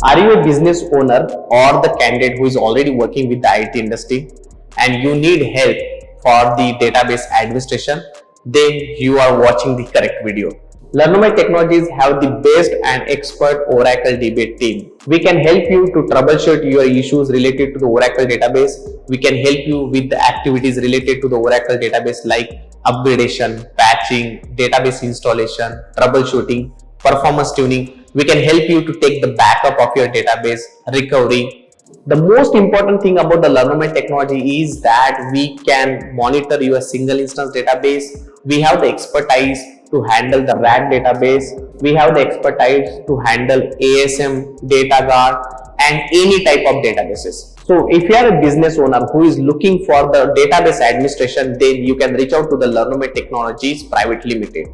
Are you a business owner or the candidate who is already working with the IT industry and you need help for the database administration? Then you are watching the correct video. Learnomate Technologies have the best and expert Oracle DBA team. We can help you to troubleshoot your issues related to the Oracle database. We can help you with the activities related to the Oracle database like upgradation, patching, database installation, troubleshooting, performance tuning. We can help you to take the backup of your database, recovery. The most important thing about the Learnomate technology is that we can monitor your single instance database. We have the expertise to handle the RAC database. We have the expertise to handle ASM, data guard, and any type of databases. So if you are a business owner who is looking for the database administration, then you can reach out to the Learnomate Technologies Private Limited.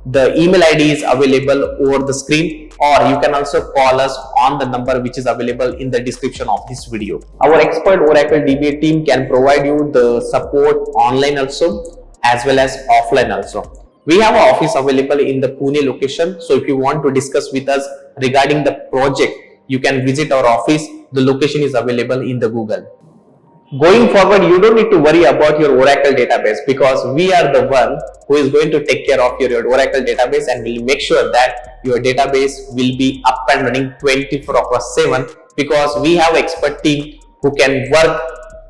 The email ID is available over the screen, or you can also call us on the number which is available in the description of this video. Our expert Oracle DBA team can provide you the support online also as well as offline also. We have an office available in the Pune location. So if you want to discuss with us regarding the project, you can visit our office. The location is available in the Google. Going forward, you don't need to worry about your Oracle database because we are the one who is going to take care of your Oracle database and will make sure that your database will be up and running 24/7 because we have expert team who can work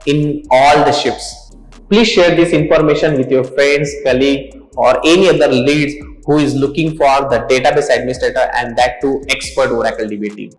in all the shifts. Please share this information with your friends, colleague, or any other leads who is looking for the database administrator and that too expert Oracle DBA team.